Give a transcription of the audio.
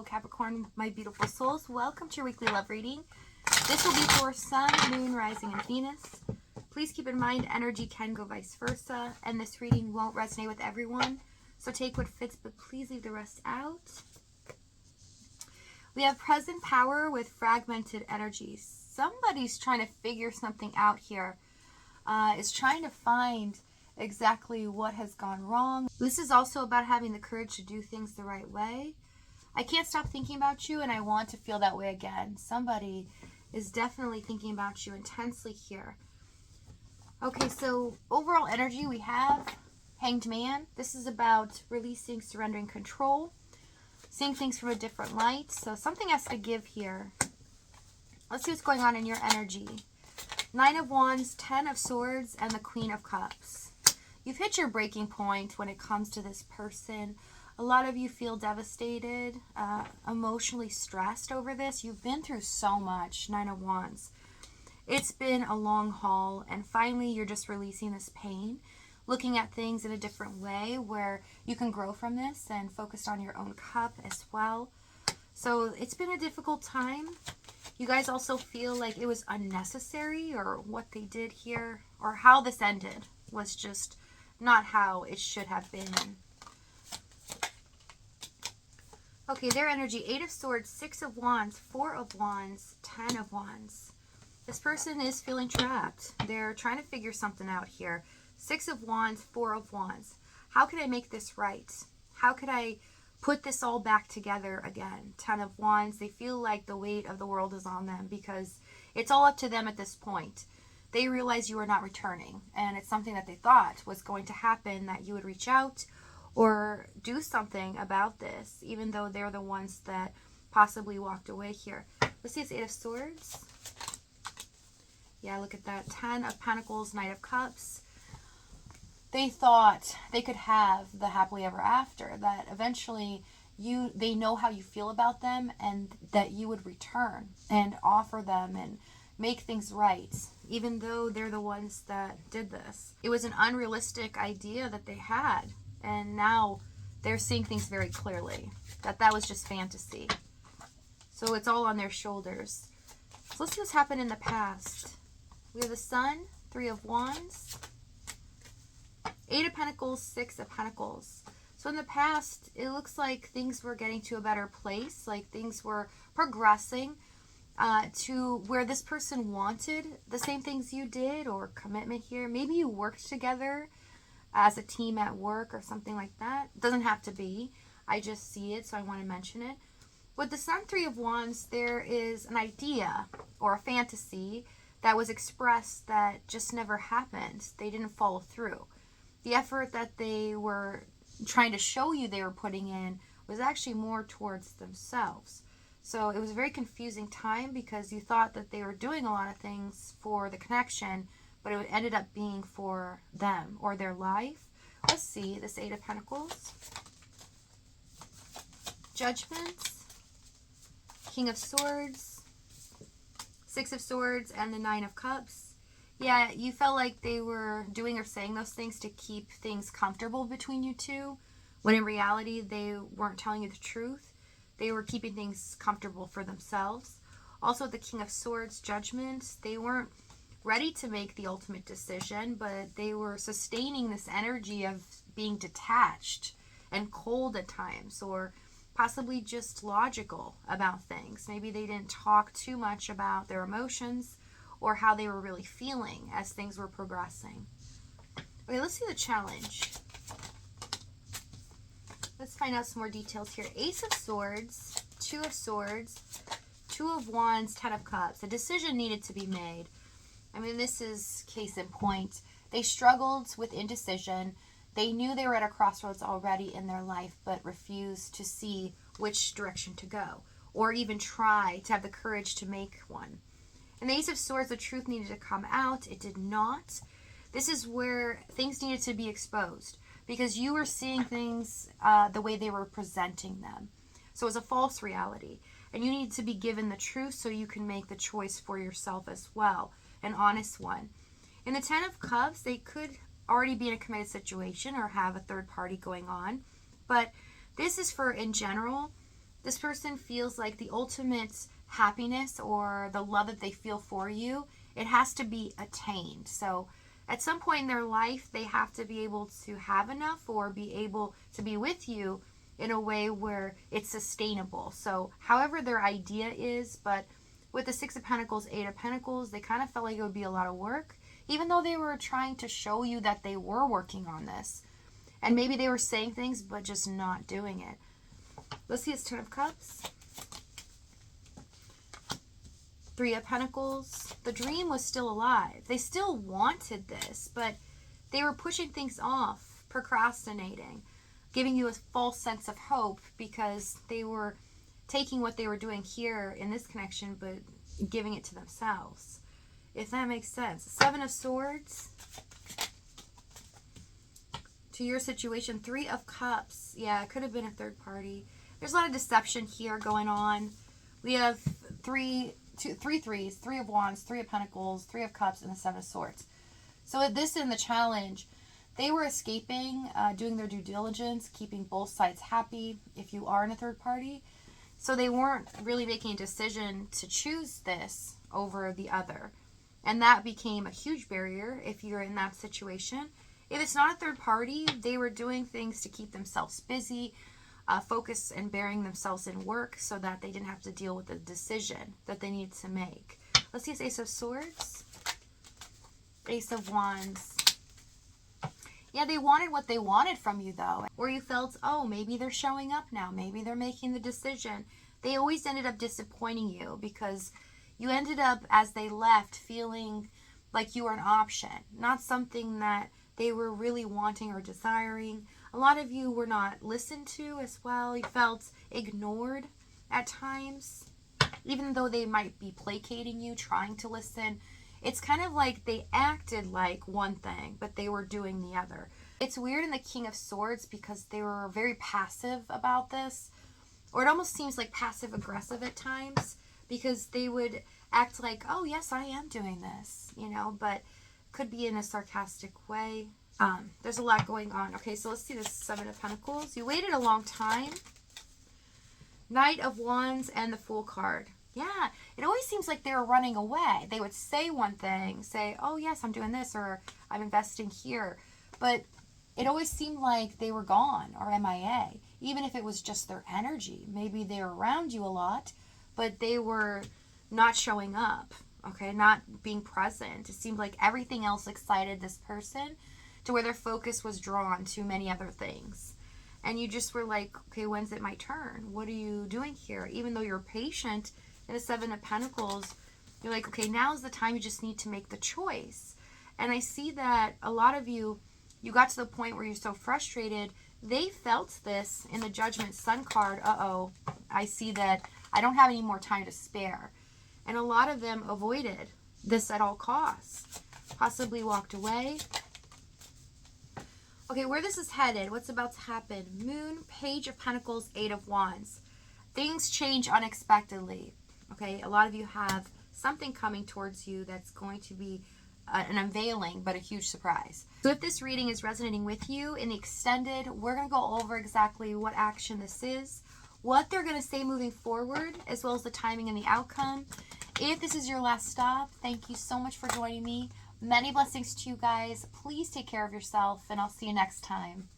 Hello, Capricorn, my beautiful souls. Welcome to your weekly love reading. This will be for Sun, Moon, Rising, and Venus. Please keep in mind energy can go vice versa, and this reading won't resonate with everyone. So take what fits, but please leave the rest out. We have present power with fragmented energies. Somebody's trying to figure something out here. Is trying to find exactly what has gone wrong. This is also about having the courage to do things the right way. I can't stop thinking about you, and I want to feel that way again. Somebody is definitely thinking about you intensely here. Okay, so overall energy, we have Hanged Man. This is about releasing, surrendering control, seeing things from a different light. So something has to give here. Let's see what's going on in your energy. 9 of Wands, 10 of Swords, and the Queen of Cups. You've hit your breaking point when it comes to this person. A lot of you feel devastated, emotionally stressed over this. You've been through so much, 9 of Wands. It's been a long haul, and finally you're just releasing this pain, looking at things in a different way where you can grow from this and focus on your own cup as well. So it's been a difficult time. You guys also feel like it was unnecessary, or what they did here, or how this ended was just not how it should have been. Okay, their energy, 8 of Swords, 6 of Wands, 4 of Wands, 10 of Wands. This person is feeling trapped. They're trying to figure something out here. 6 of Wands, 4 of Wands. How could I make this right? How could I put this all back together again? 10 of Wands, they feel like the weight of the world is on them because it's all up to them at this point. They realize you are not returning, and it's something that they thought was going to happen, that you would reach out or do something about this, even though they're the ones that possibly walked away here. Let's see, it's 8 of Swords. Yeah, look at that. 10 of Pentacles, Knight of Cups. They thought they could have the happily ever after, that eventually they know how you feel about them, and that you would return and offer them and make things right, even though they're the ones that did this. It was an unrealistic idea that they had, and now they're seeing things very clearly, that was just fantasy. So it's all on their shoulders. So let's see what's happened in the past. We have the Sun, 3 of Wands, 8 of Pentacles, 6 of Pentacles. So in the past, it looks like things were getting to a better place, like things were progressing to where this person wanted the same things you did, or commitment here. Maybe you worked together as a team at work or something like that. It doesn't have to be. I just see it, so I want to mention it. With the Sun, 3 of Wands, there is an idea or a fantasy that was expressed that just never happened. They didn't follow through. The effort that they were trying to show you they were putting in was actually more towards themselves. So it was a very confusing time because you thought that they were doing a lot of things for the connection, but it ended up being for them or their life. Let's see, this 8 of Pentacles. Judgment. King of Swords. 6 of Swords and the 9 of Cups. Yeah, you felt like they were doing or saying those things to keep things comfortable between you two, when in reality they weren't telling you the truth. They were keeping things comfortable for themselves. Also, the King of Swords, Judgment, they weren't ready to make the ultimate decision, but they were sustaining this energy of being detached and cold at times, or possibly just logical about things. Maybe they didn't talk too much about their emotions or how they were really feeling as things were progressing. Okay, let's see the challenge. Let's find out some more details here. Ace of Swords, 2 of Swords, 2 of Wands, 10 of Cups. A decision needed to be made. I mean, this is case in point. They struggled with indecision. They knew they were at a crossroads already in their life, but refused to see which direction to go, or even try to have the courage to make one. In the Ace of Swords, the truth needed to come out. It did not. This is where things needed to be exposed, because you were seeing things the way they were presenting them. So it was a false reality. And you need to be given the truth so you can make the choice for yourself as well, an honest one. In the 10 of Cups, they could already be in a committed situation or have a third party going on. But this is for in general This person feels like the ultimate happiness or the love that they feel for you, it has to be attained. So at some point in their life, they have to be able to have enough or be able to be with you in a way where it's sustainable. So however their idea is, but with the Six of Pentacles, Eight of Pentacles, they kind of felt like it would be a lot of work, even though they were trying to show you that they were working on this. And maybe they were saying things, but just not doing it. Let's see, it's Ten of Cups. Three of Pentacles. The dream was still alive. They still wanted this, but they were pushing things off, procrastinating, giving you a false sense of hope because they were taking what they were doing here in this connection, but giving it to themselves. If that makes sense. Seven of Swords. To your situation, Three of Cups. Yeah, it could have been a third party. There's a lot of deception here going on. We have three threes, Three of Wands, Three of Pentacles, Three of Cups, and the Seven of Swords. So this in the challenge, they were escaping, doing their due diligence, keeping both sides happy if you are in a third party. So they weren't really making a decision to choose this over the other. And that became a huge barrier if you're in that situation. If it's not a third party, they were doing things to keep themselves busy, focus and burying themselves in work so that they didn't have to deal with the decision that they needed to make. Let's see, it's Ace of Swords, Ace of Wands. Yeah, they wanted what they wanted from you, though. Where you felt, oh, maybe they're showing up now. Maybe they're making the decision. They always ended up disappointing you because you ended up, as they left, feeling like you were an option, not something that they were really wanting or desiring. A lot of you were not listened to as well. You felt ignored at times, even though they might be placating you, trying to listen. It's kind of like they acted like one thing, but they were doing the other. It's weird in the King of Swords because they were very passive about this, or it almost seems like passive aggressive at times because they would act like, oh yes, I am doing this, you know, but could be in a sarcastic way. There's a lot going on. Okay, so let's see the Seven of Pentacles. You waited a long time. Knight of Wands and the Fool card. Yeah, it always seems like they were running away. They would say one thing, say, oh yes, I'm doing this, or I'm investing here. But it always seemed like they were gone or MIA, even if it was just their energy. Maybe they were around you a lot, but they were not showing up, okay, not being present. It seemed like everything else excited this person to where their focus was drawn to many other things. And you just were like, okay, when's it my turn? What are you doing here? Even though you're patient in the Seven of Pentacles, you're like, okay, now's the time. You just need to make the choice. And I see that a lot of you got to the point where you're so frustrated. They felt this in the Judgment Sun card. Uh-oh, I see that I don't have any more time to spare. And a lot of them avoided this at all costs. Possibly walked away. Okay, where this is headed, what's about to happen? Moon, Page of Pentacles, Eight of Wands. Things change unexpectedly. Okay, a lot of you have something coming towards you that's going to be an unveiling, but a huge surprise. So if this reading is resonating with you in the extended, we're going to go over exactly what action this is, what they're going to say moving forward, as well as the timing and the outcome. If this is your last stop, thank you so much for joining me. Many blessings to you guys. Please take care of yourself, and I'll see you next time.